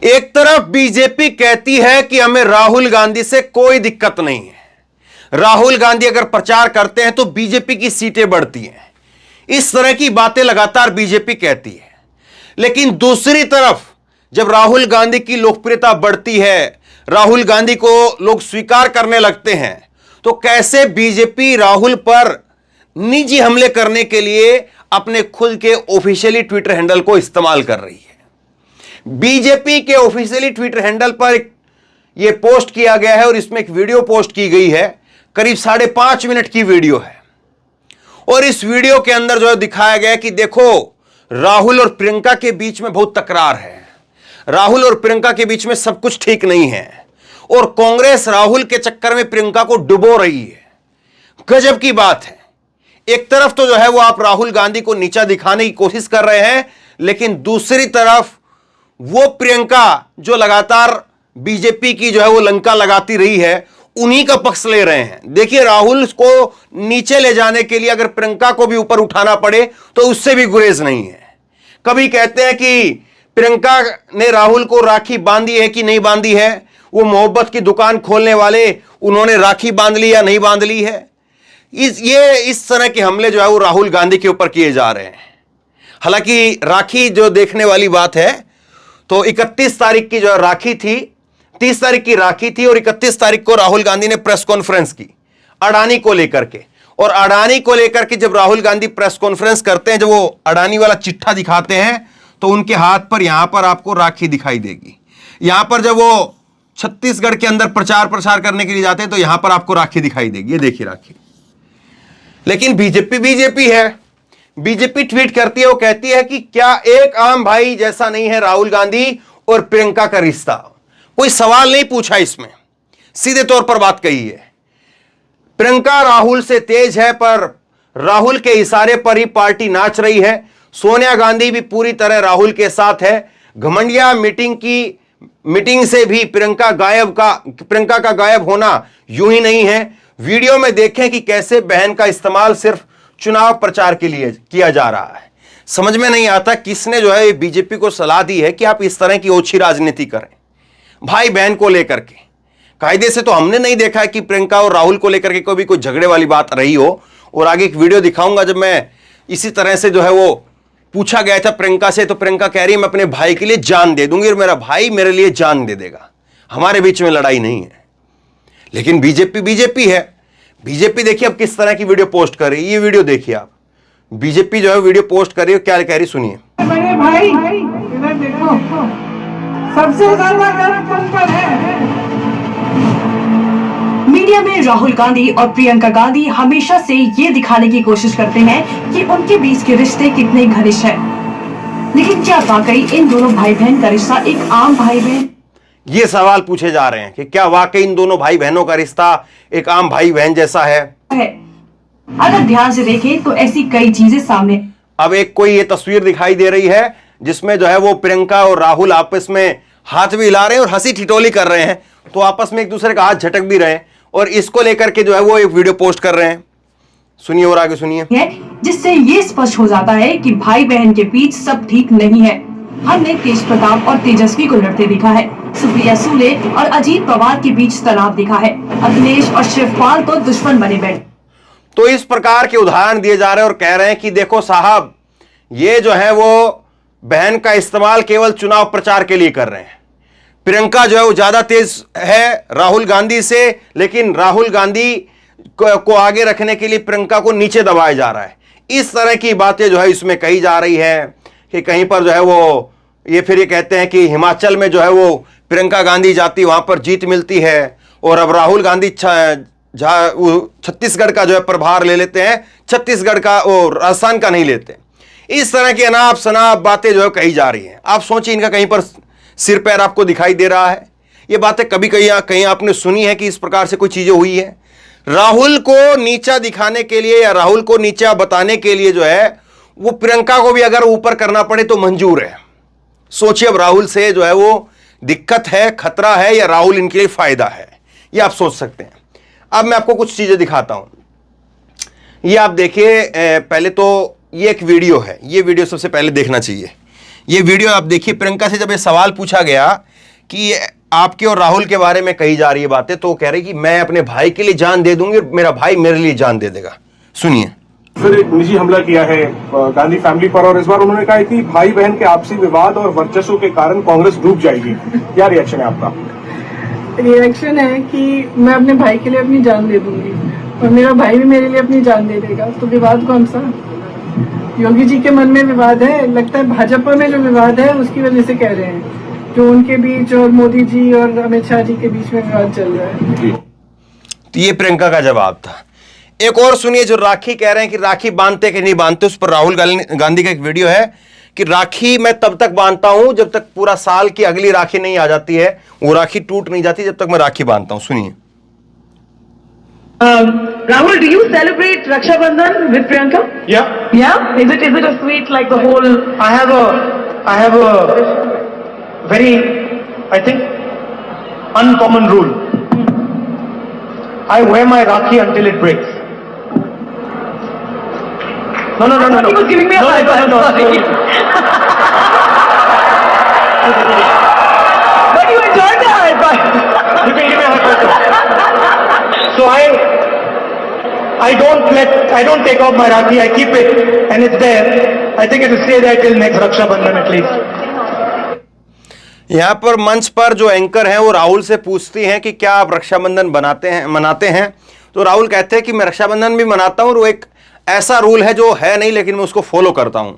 एक तरफ बीजेपी कहती है कि हमें राहुल गांधी से कोई दिक्कत नहीं है, राहुल गांधी अगर प्रचार करते हैं तो बीजेपी की सीटें बढ़ती हैं, इस तरह की बातें लगातार बीजेपी कहती है। लेकिन दूसरी तरफ जब राहुल गांधी की लोकप्रियता बढ़ती है, राहुल गांधी को लोग स्वीकार करने लगते हैं, तो कैसे बीजेपी राहुल पर निजी हमले करने के लिए अपने खुद के ऑफिशियली ट्विटर हैंडल को इस्तेमाल कर रही है। बीजेपी के ऑफिशियली ट्विटर हैंडल पर यह पोस्ट किया गया है और इसमें एक वीडियो पोस्ट की गई है, करीब 5.5 मिनट की वीडियो है। और इस वीडियो के अंदर जो है दिखाया गया है कि देखो राहुल और प्रियंका के बीच में बहुत तकरार है, राहुल और प्रियंका के बीच में सब कुछ ठीक नहीं है और कांग्रेस राहुल के चक्कर में प्रियंका को डुबो रही है। गजब की बात है। एक तरफ तो जो है वो आप राहुल गांधी को नीचा दिखाने की कोशिश कर रहे हैं, लेकिन दूसरी तरफ वो प्रियंका जो लगातार बीजेपी की जो है वो लंका लगाती रही है, उन्हीं का पक्ष ले रहे हैं। देखिए राहुल को नीचे ले जाने के लिए अगर प्रियंका को भी ऊपर उठाना पड़े तो उससे भी गुरेज नहीं है। कभी कहते हैं कि प्रियंका ने राहुल को राखी बांधी है कि नहीं बांधी है, वो मोहब्बत की दुकान खोलने वाले उन्होंने राखी बांध ली या नहीं बांध ली है। इस तरह के हमले जो है वो राहुल गांधी के ऊपर किए जा रहे हैं। हालांकि राखी जो देखने वाली बात है, तो 31 तारीख की जो राखी थी, 30 तारीख की राखी थी और 31 तारीख को राहुल गांधी ने प्रेस कॉन्फ्रेंस की अडानी को लेकर के। और अडानी को लेकर के जब राहुल गांधी प्रेस कॉन्फ्रेंस करते हैं, जब वो अडानी वाला चिट्ठा दिखाते हैं, तो उनके हाथ पर यहां पर आपको राखी दिखाई देगी। यहां पर जब वो छत्तीसगढ़ के अंदर प्रचार प्रसार करने के लिए जाते हैं तो यहां पर आपको राखी दिखाई देगी। ये देखिए राखी। लेकिन बीजेपी है, बीजेपी ट्वीट करती है, वो कहती है कि क्या एक आम भाई जैसा नहीं है राहुल गांधी और प्रियंका का रिश्ता। कोई सवाल नहीं पूछा, इसमें सीधे तौर पर बात कही है। प्रियंका राहुल से तेज है, पर राहुल के इशारे पर ही पार्टी नाच रही है। सोनिया गांधी भी पूरी तरह राहुल के साथ है। घमंडिया मीटिंग से भी प्रियंका का गायब होना यूं ही नहीं है। वीडियो में देखें कि कैसे बहन का इस्तेमाल सिर्फ चुनाव प्रचार के लिए किया जा रहा है। समझ में नहीं आता किसने जो है बीजेपी को सलाह दी है कि आप इस तरह की ओछी राजनीति करें भाई बहन को लेकर के। कायदे से तो हमने नहीं देखा है कि प्रियंका और राहुल को लेकर के कोई झगड़े वाली बात रही हो। और आगे एक वीडियो दिखाऊंगा जब मैं इसी तरह से जो है वो पूछा गया था प्रियंका से, तो प्रियंका कह रही है मैं अपने भाई के लिए जान दे दूंगी और मेरा भाई मेरे लिए जान दे देगा, हमारे बीच में लड़ाई नहीं है। लेकिन बीजेपी है। बीजेपी देखिए अब किस तरह की वीडियो पोस्ट कर रही है। ये वीडियो देखिए आप, बीजेपी जो है वीडियो पोस्ट कर रही है, क्या कह रही सुनिए। मेरे भाई इधर देखो, सबसे ज्यादा गर्व तुम पर है। मीडिया में राहुल गांधी और प्रियंका गांधी हमेशा से ये दिखाने की कोशिश करते हैं कि उनके बीच के रिश्ते कितने घनिष्ठ हैं। लेकिन क्या वाकई इन दोनों भाई बहन का रिश्ता एक आम भाई बहन? ये सवाल पूछे जा रहे हैं कि क्या वाकई इन दोनों भाई बहनों का रिश्ता एक आम भाई बहन जैसा है? अगर ध्यान से देखें तो ऐसी कई चीजें सामने। अब एक कोई ये तस्वीर दिखाई दे रही है जिसमें जो है वो प्रियंका और राहुल आपस में हाथ भी हिला रहे हैं और हंसी ठिठोली कर रहे हैं, तो आपस में एक दूसरे का हाथ झटक भी रहे हैं और इसको लेकर के जो है वो एक वीडियो पोस्ट कर रहे हैं। सुनिए और आगे सुनिए। जिससे ये स्पष्ट हो जाता है कि भाई बहन के बीच सब ठीक नहीं है। हमने तेज प्रताप और तेजस्वी को लड़ते देखा है, सुप्रिया सुले और अजीत पवार के बीच तनाव दिखा है, अखिलेश और शिवपाल तो दुश्मन बने बैठे। तो इस प्रकार के उदाहरण दिए जा रहे हैं और कह रहे हैं कि देखो साहब, ये जो है वो बहन का इस्तेमाल केवल चुनाव प्रचार के लिए कर रहे हैं। प्रियंका जो है वो ज्यादा तेज है राहुल गांधी से, लेकिन राहुल गांधी को आगे रखने के लिए प्रियंका को नीचे दबाया जा रहा है। इस तरह की बातें जो है इसमें कही जा रही है कि कहीं पर जो है वो ये फिर ये कहते हैं कि हिमाचल में जो है वो प्रियंका गांधी जाती, वहां पर जीत मिलती है और अब राहुल गांधी छत्तीसगढ़ का जो है प्रभार ले लेते हैं, छत्तीसगढ़ का और राजस्थान का नहीं लेते। इस तरह की अनाप शनाप बातें जो है कही जा रही हैं। आप सोचिए इनका कहीं पर सिर पैर आपको दिखाई दे रहा है? ये बातें कभी कहीं आपने सुनी है कि इस प्रकार से कोई चीजें हुई है? राहुल को नीचा दिखाने के लिए या राहुल को नीचा बताने के लिए जो है वो प्रियंका को भी अगर ऊपर करना पड़े तो मंजूर है। सोचिए अब राहुल से जो है वो दिक्कत है, खतरा है या राहुल इनके लिए फायदा है, ये आप सोच सकते हैं। अब मैं आपको कुछ चीजें दिखाता हूं। ये आप देखिए, पहले तो ये एक वीडियो है, ये वीडियो सबसे पहले देखना चाहिए। ये वीडियो आप देखिए, प्रियंका से जब ये सवाल पूछा गया कि आपके और राहुल के बारे में कही जा रही है बातें, तो वो कह रही कि मैं अपने भाई के लिए जान दे दूंगी और मेरा भाई मेरे लिए जान दे देगा। सुनिए। फिर एक निजी हमला किया है गांधी फैमिली पर, और इस बार उन्होंने कहा है कि भाई बहन के आपसी विवाद और वर्चस्व के कारण कांग्रेस डूब जाएगी। क्या रिएक्शन है आपका? रिएक्शन है कि मैं अपने भाई के लिए अपनी जान दे दूंगी और मेरा भाई भी मेरे लिए अपनी जान दे देगा, तो विवाद कौन सा? योगी जी के मन में विवाद है, लगता है भाजपा में जो विवाद है उसकी वजह से कह रहे हैं, जो उनके बीच और मोदी जी और अमित शाह जी के बीच में विवाद चल रहा है। तो ये प्रियंका का जवाब था। एक और सुनिए, जो राखी कह रहे हैं कि राखी बांधते कि नहीं बांधते, उस पर राहुल गांधी का एक वीडियो है कि राखी मैं तब तक बांधता हूं जब तक पूरा साल की अगली राखी नहीं आ जाती है, वो राखी टूट नहीं जाती जब तक मैं राखी बांधता हूं। सुनिए। Rahul, do you celebrate Raksha Bandhan with Priyanka? Yeah. Yeah? Is it a sweet like the whole? I have a very, I think, uncommon rule. I wear my Rakhi until it breaks. No. He was giving me a high five. But you enjoyed the high five. You can give me a high five. So I don't take off my Rakhi. I keep it and it's there. I think it will stay there till next Raksha Bandhan at least. यहां पर मंच पर जो anchor हैं वो राहुल से पूछती हैं कि क्या आप रक्षाबंधन मनाते हैं, तो राहुल कहते हैं कि मैं रक्षाबंधन भी मनाता हूं और वो एक ऐसा रूल है जो है नहीं लेकिन मैं उसको फॉलो करता हूं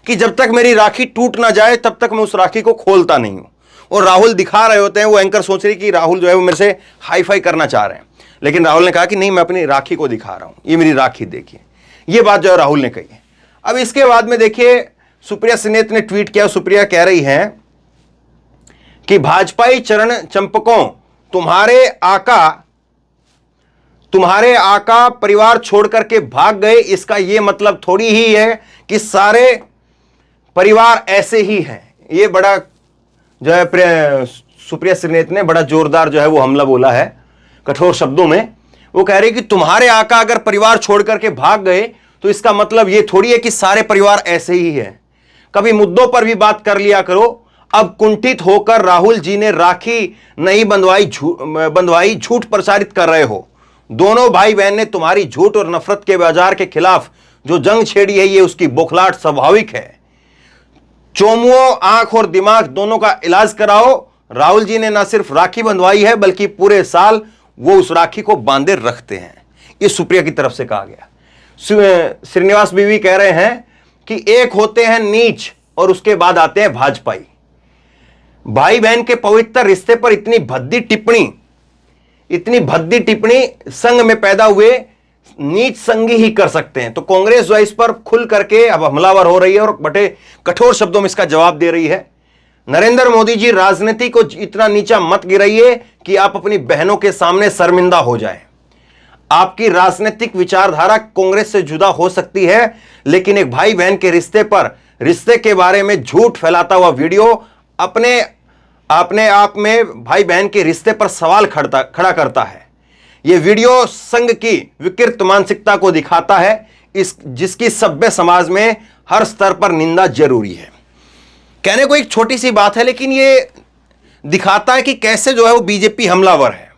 कि जब तक मेरी राखी टूट ना जाए तब तक मैं उस राखी को खोलता नहीं हूं। और राहुल दिखा रहे होते हैं, वो एंकर सोच रही कि राहुल जो है वो मेरे से हाई फाई करना चाह रहे हैं, लेकिन राहुल ने कहा कि नहीं, मैं अपनी राखी को दिखा रहा हूं, ये मेरी राखी देखिए। ये बात जो है राहुल ने कही है। अब इसके बाद में देखिए सुप्रिया सिनेत ने ट्वीट किया। सुप्रिया कह रही हैं कि भाजपाई चरण चंपकों, तुम्हारे आका परिवार छोड़ करके भाग गए, इसका यह मतलब थोड़ी ही है कि सारे परिवार ऐसे ही हैं। ये बड़ा जो है सुप्रिया सिनेत ने बड़ा जोरदार जो है वो हमला बोला है, कठोर शब्दों में। वो कह रही कि तुम्हारे आका अगर परिवार छोड़ करके भाग गए तो इसका मतलब ये थोड़ी है कि सारे परिवार ऐसे ही हैं। कभी मुद्दों पर भी बात कर लिया करो। अब कुंठित होकर राहुल जी ने राखी नहीं बंधवाई झूठ प्रचारित कर रहे हो। दोनों भाई बहन ने तुम्हारी झूठ और नफरत के बाजार के खिलाफ जो जंग छेड़ी है, ये उसकी बौखलाहट स्वाभाविक है। चोमुओं, आंख और दिमाग दोनों का इलाज कराओ। राहुल जी ने ना सिर्फ राखी बंधवाई है बल्कि पूरे साल वो उस राखी को बांधे रखते हैं। ये सुप्रिया की तरफ से कहा गया। श्रीनिवास बीवी कह रहे हैं कि एक होते हैं नीच और उसके बाद आते हैं भाजपाई। भाई बहन के पवित्र रिश्ते पर इतनी भद्दी टिप्पणी संघ में पैदा हुए नीच संघी ही कर सकते हैं। तो कांग्रेस जो है इस पर खुल करके अब हमलावर हो रही है और बड़े कठोर शब्दों में इसका जवाब दे रही है। नरेंद्र मोदी जी, राजनीति को इतना नीचा मत गिराइए कि आप अपनी बहनों के सामने शर्मिंदा हो जाएं। आपकी राजनीतिक विचारधारा कांग्रेस से जुदा हो सकती है, लेकिन एक भाई बहन के रिश्ते के बारे में झूठ फैलाता हुआ वीडियो अपने आप में भाई बहन के रिश्ते पर सवाल खड़ा करता है। यह वीडियो संघ की विकृत मानसिकता को दिखाता है, जिसकी सभ्य समाज में हर स्तर पर निंदा जरूरी है। कहने को एक छोटी सी बात है, लेकिन यह दिखाता है कि कैसे जो है वो बीजेपी हमलावर है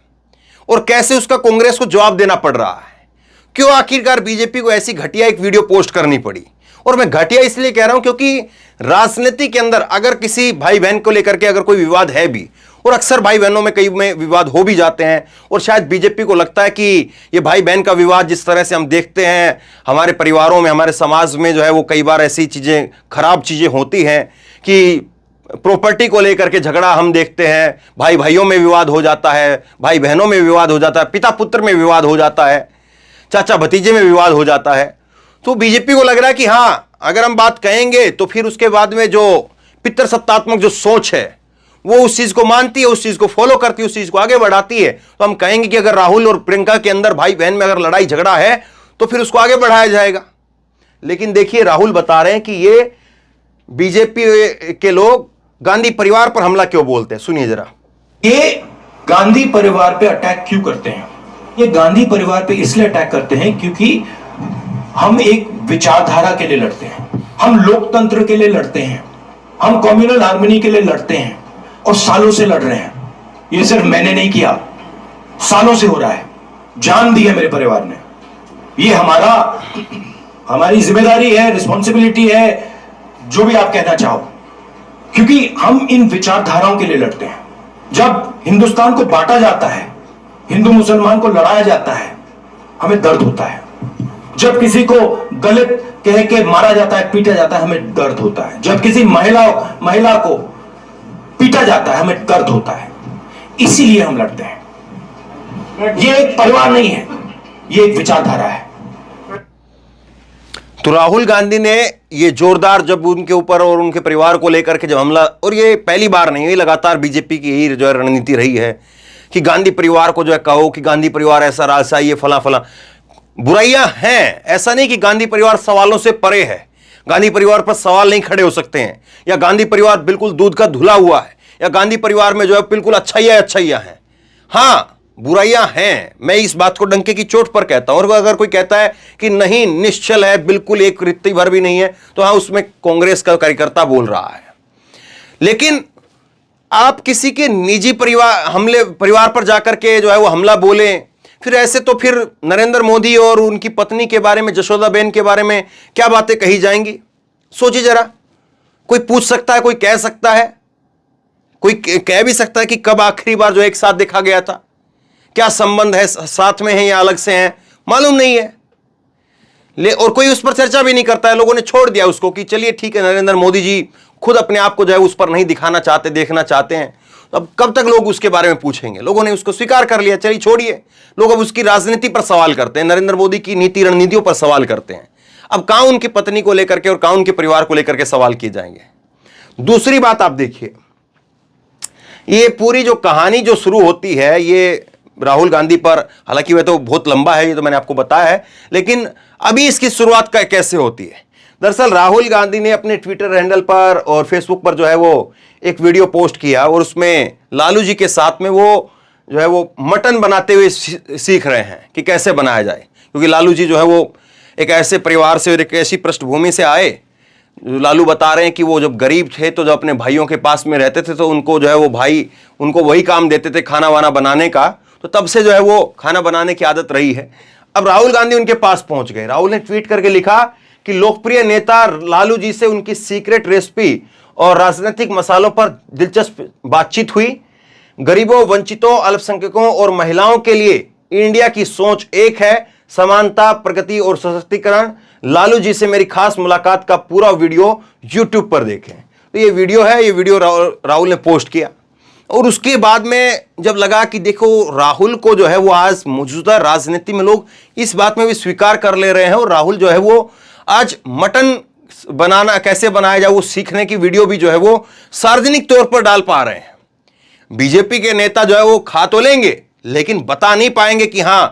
और कैसे उसका कांग्रेस को जवाब देना पड़ रहा है। क्यों आखिरकार बीजेपी को ऐसी घटिया एक वीडियो पोस्ट करनी पड़ी? और मैं घटिया इसलिए कह रहा हूं क्योंकि राजनीति के अंदर अगर किसी भाई बहन को लेकर के अगर कोई विवाद है भी, और अक्सर भाई बहनों में कई में विवाद हो भी जाते हैं, और शायद बीजेपी को लगता है कि ये भाई बहन का विवाद जिस तरह से हम देखते हैं हमारे परिवारों में, हमारे समाज में जो है वो कई बार ऐसी चीजें, खराब चीजें होती हैं कि प्रॉपर्टी को लेकर के झगड़ा हम देखते हैं, भाई भाइयों में विवाद हो जाता है, भाई बहनों में विवाद हो जाता है, पिता पुत्र में विवाद हो जाता है, चाचा भतीजे में विवाद हो जाता है। तो बीजेपी को लग रहा है कि हां, अगर हम बात कहेंगे तो फिर उसके बाद में जो पितृसत्तात्मक जो सोच है वो उस चीज को मानती है, उस चीज को फॉलो करती है, उस चीज को आगे बढ़ाती है। तो हम कहेंगे कि अगर राहुल और प्रियंका के अंदर भाई बहन में अगर लड़ाई झगड़ा है तो फिर उसको आगे बढ़ाया जाएगा। लेकिन देखिए राहुल बता रहे हैं कि ये बीजेपी के लोग गांधी परिवार पर हमला क्यों बोलते हैं, सुनिए जरा। ये गांधी परिवार पे अटैक क्यों करते हैं? ये गांधी परिवार पे इसलिए अटैक करते हैं क्योंकि हम एक विचारधारा के लिए लड़ते हैं, हम लोकतंत्र के लिए लड़ते हैं, हम कम्युनल हार्मनी के लिए लड़ते हैं, और सालों से लड़ रहे हैं। ये सिर्फ मैंने नहीं किया, सालों से हो रहा है, जान दी है मेरे परिवार ने। ये हमारी जिम्मेदारी है, रिस्पॉन्सिबिलिटी है, जो भी आप कहना चाहो, क्योंकि हम इन विचारधाराओं के लिए लड़ते हैं। जब हिंदुस्तान को बांटा जाता है, हिंदू मुसलमान को लड़ाया जाता है, हमें दर्द होता है। जब किसी को दलित कह के मारा जाता है, पीटा जाता है, हमें दर्द होता है। जब किसी महिला को पीटा जाता है, हमें दर्द होता है। इसीलिए हम लड़ते हैं। ये एक परिवार नहीं है, ये एक विचारधारा है। तो राहुल गांधी ने ये जोरदार जब उनके ऊपर और उनके परिवार को लेकर के जब हमला, और ये पहली बार नहीं है, लगातार बीजेपी की यही जो है रणनीति रही है कि गांधी परिवार को जो है कहो कि गांधी परिवार ऐसा राजशाही है, फला फला। बुराइयां हैं, ऐसा नहीं कि गांधी परिवार सवालों से परे है, गांधी परिवार पर सवाल नहीं खड़े हो सकते हैं, या गांधी परिवार बिल्कुल दूध का धुला हुआ है, या गांधी परिवार में जो है बिल्कुल अच्छाइयां हैं। हाँ, बुराइयां हैं, मैं इस बात को डंके की चोट पर कहता हूं। और अगर कोई कहता है कि नहीं निश्चल है, बिल्कुल एक रित्ती भर भी नहीं है, तो हाँ, उसमें कांग्रेस का कार्यकर्ता बोल रहा है। लेकिन आप किसी के निजी परिवार पर जाकर के जो है वो हमला बोले, फिर ऐसे तो फिर नरेंद्र मोदी और उनकी पत्नी के बारे में, जशोदाबेन के बारे में क्या बातें कही जाएंगी? सोचिए जरा। कोई पूछ सकता है, कोई कह सकता है, कोई कह भी सकता है कि कब आखिरी बार जो एक साथ देखा गया था, क्या संबंध है, साथ में है या अलग से हैं, मालूम नहीं है। और कोई उस पर चर्चा भी नहीं करता है। लोगों ने छोड़ दिया उसको कि चलिए ठीक है, नरेंद्र मोदी जी खुद अपने आप को जो है उस पर नहीं दिखाना चाहते, देखना चाहते हैं, तो अब कब तक लोग उसके बारे में पूछेंगे? लोगों ने उसको स्वीकार कर लिया, चलिए छोड़िए। लोग अब उसकी राजनीति पर सवाल करते हैं, नरेंद्र मोदी की नीति रणनीतियों पर सवाल करते हैं। अब कहां उनकी पत्नी को लेकर के और कहां उनके परिवार को लेकर के सवाल किए जाएंगे? दूसरी बात आप देखिए, ये पूरी जो कहानी जो शुरू होती है ये राहुल गांधी पर, हालांकि वह तो बहुत लंबा है, ये तो मैंने आपको बताया है, लेकिन अभी इसकी शुरुआत कैसे होती है? दरअसल राहुल गांधी ने अपने ट्विटर हैंडल पर और फेसबुक पर जो है वो एक वीडियो पोस्ट किया, और उसमें लालू जी के साथ में वो जो है वो मटन बनाते हुए सीख रहे हैं कि कैसे बनाया जाए। क्योंकि लालू जी जो है वो एक ऐसे परिवार से और एक ऐसी पृष्ठभूमि से आए, लालू बता रहे हैं कि वो जब गरीब थे तो जब अपने भाइयों के पास में रहते थे तो उनको जो है वो भाई उनको वही काम देते थे खाना वाना बनाने का, तो तब से जो है वो खाना बनाने की आदत रही है। अब राहुल गांधी उनके पास पहुंच गए। राहुल ने ट्वीट करके लिखा कि लोकप्रिय नेता लालू जी से उनकी सीक्रेट रेसिपी और राजनीतिक मसालों पर दिलचस्प बातचीत हुई। गरीबों, वंचितों, अल्पसंख्यकों और महिलाओं के लिए इंडिया की सोच एक है, समानता, प्रगति और सशक्तिकरण। लालू जी से मेरी खास मुलाकात का पूरा वीडियो यूट्यूब पर देखें। तो ये वीडियो है, ये वीडियो राहुल ने पोस्ट किया। और उसके बाद में जब लगा कि देखो राहुल को जो है वो आज मौजूदा राजनीति में लोग इस बात में भी स्वीकार कर ले रहे हैं, और राहुल जो है वो आज मटन बनाना कैसे बनाया जाए वो सीखने की वीडियो भी जो है वो सार्वजनिक तौर पर डाल पा रहे हैं। बीजेपी के नेता जो है वो खा तो लेंगे लेकिन बता नहीं पाएंगे कि हां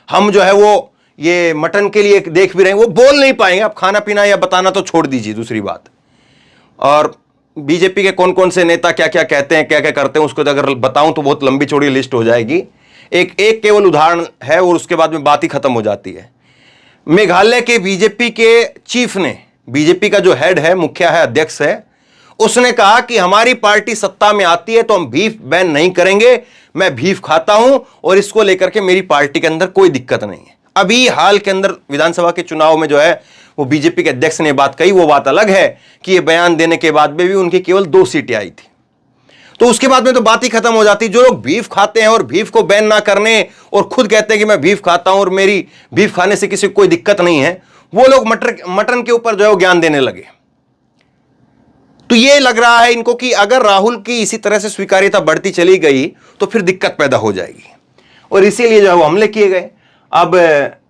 हम जो है वो ये मटन के लिए देख भी रहे हैं, वो बोल नहीं पाएंगे। अब खाना पीना या बताना तो छोड़ दीजिए, दूसरी बात। और बीजेपी के कौन कौन से नेता क्या क्या कहते हैं, क्या क्या करते हैं, उसको अगर बताऊं तो बहुत लंबी चौड़ी लिस्ट हो जाएगी। एक केवल उदाहरण है और उसके बाद में बात ही खत्म हो जाती है। मेघालय के बीजेपी के चीफ ने, बीजेपी का जो हेड है, मुखिया है, अध्यक्ष है, उसने कहा कि हमारी पार्टी सत्ता में आती है तो हम बीफ बैन नहीं करेंगे। मैं बीफ खाता हूं और इसको लेकर के मेरी पार्टी के अंदर कोई दिक्कत नहीं है। अभी हाल के अंदर विधानसभा के चुनाव में जो है वो बीजेपी के अध्यक्ष ने बात कही, वो बात अलग है कि ये बयान देने के बाद में भी उनकी केवल 2 सीटें आई थी। तो उसके बाद में तो बात ही खत्म हो जाती। जो लोग बीफ खाते हैं और बीफ को बैन ना करने और खुद कहते हैं कि मैं बीफ खाता हूं और मेरी बीफ खाने से किसी को कोई दिक्कत नहीं है, वो लोग मटन के ऊपर जो है वो ज्ञान देने लगे। तो ये लग रहा है इनको कि अगर राहुल की इसी तरह से स्वीकार्यता बढ़ती चली गई तो फिर दिक्कत पैदा हो जाएगी, और इसीलिए जो है वो हमले किए गए। अब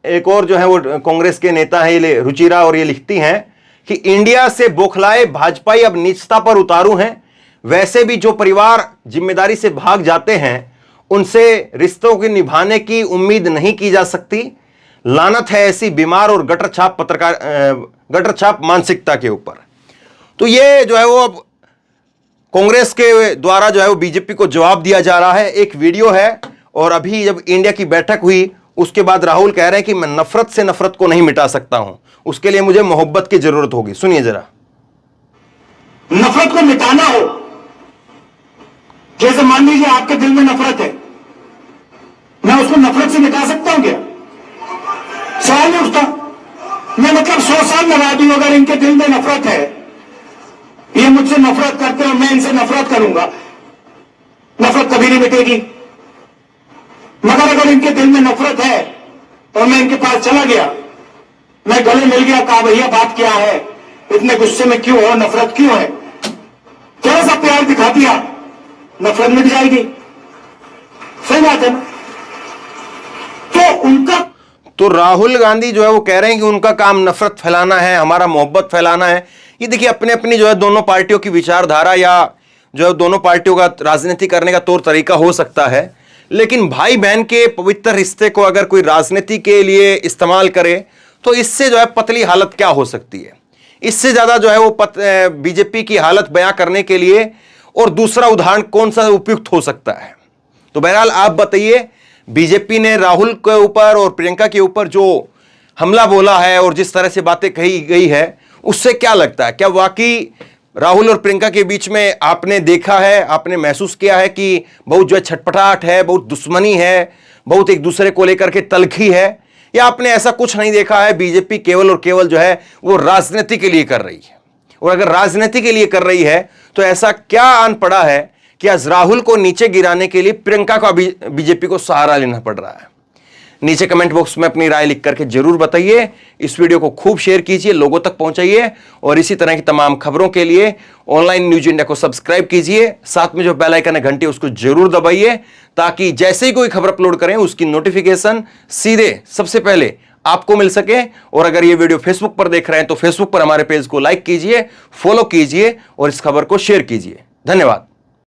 एक और जो है वो कांग्रेस के नेता है ये रुचिरा, और ये लिखती हैं कि इंडिया से बौखलाए भाजपाई अब नीचता पर उतारू हैं। वैसे भी जो परिवार जिम्मेदारी से भाग जाते हैं उनसे रिश्तों के निभाने की उम्मीद नहीं की जा सकती। लानत है ऐसी बीमार और गटर छाप मानसिकता के ऊपर। तो ये जो है वो अब कांग्रेस के द्वारा जो है वो बीजेपी को जवाब दिया जा रहा है। एक वीडियो है, और अभी जब इंडिया की बैठक हुई उसके बाद राहुल कह रहे हैं कि मैं नफरत से नफरत को नहीं मिटा सकता हूं, उसके लिए मुझे मोहब्बत की जरूरत होगी। सुनिए जरा। नफरत को मिटाना हो जैसे मान लीजिए आपके दिल में नफरत है, मैं उसको नफरत से मिटा सकता हूं क्या? सवाल नहीं उठता। मैं मतलब 100 साल लगा दूं, अगर इनके दिल में नफरत है, ये मुझसे नफरत करते हैं, मैं इनसे नफरत करूंगा, नफरत कभी नहीं मिटेगी। मगर अगर इनके दिल में नफरत है और मैं इनके पास चला गया, मैं गले मिल गया, कहा भैया बात क्या है, इतने गुस्से में क्यों हो, नफरत क्यों है, थोड़ा सा प्यार दिखा दिया, नफरत मिट जाएगी। सही बात है ना? तो उनका तो राहुल गांधी जो है वो कह रहे हैं कि उनका काम नफरत फैलाना है, हमारा मोहब्बत फैलाना है। ये देखिए अपने अपनी जो है दोनों पार्टियों की विचारधारा या जो है दोनों पार्टियों का राजनीति करने का तौर तरीका हो सकता है, लेकिन भाई बहन के पवित्र रिश्ते को अगर कोई राजनीति के लिए इस्तेमाल करे तो इससे जो है पतली हालत क्या हो सकती है। इससे ज्यादा जो है वो बीजेपी की हालत बयां करने के लिए और दूसरा उदाहरण कौन सा उपयुक्त हो सकता है। तो बहरहाल आप बताइए, बीजेपी ने राहुल के ऊपर और प्रियंका के ऊपर जो हमला बोला है और जिस तरह से बातें कही गई है, उससे क्या लगता है? क्या वाकई राहुल और प्रियंका के बीच में आपने देखा है, आपने महसूस किया है कि बहुत जो है छटपटाहट है, बहुत दुश्मनी है, बहुत एक दूसरे को लेकर के तलखी है, या आपने ऐसा कुछ नहीं देखा है, बीजेपी केवल और केवल जो है वो राजनीति के लिए कर रही है? और अगर राजनीति के लिए कर रही है तो ऐसा क्या आन पड़ा है कि आज राहुल को नीचे गिराने के लिए प्रियंका का बीजेपी को सहारा लेना पड़ रहा है? नीचे कमेंट बॉक्स में अपनी राय लिख करके जरूर बताइए। इस वीडियो को खूब शेयर कीजिए, लोगों तक पहुंचाइए, और इसी तरह की तमाम खबरों के लिए ऑनलाइन न्यूज इंडिया को सब्सक्राइब कीजिए। साथ में जो बेल आइकन है घंटी उसको जरूर दबाइए, ताकि जैसे ही कोई खबर अपलोड करें उसकी नोटिफिकेशन सीधे सबसे पहले आपको मिल सके। और अगर ये वीडियो फेसबुक पर देख रहे हैं तो फेसबुक पर हमारे पेज को लाइक कीजिए, फॉलो कीजिए और इस खबर को शेयर कीजिए। धन्यवाद।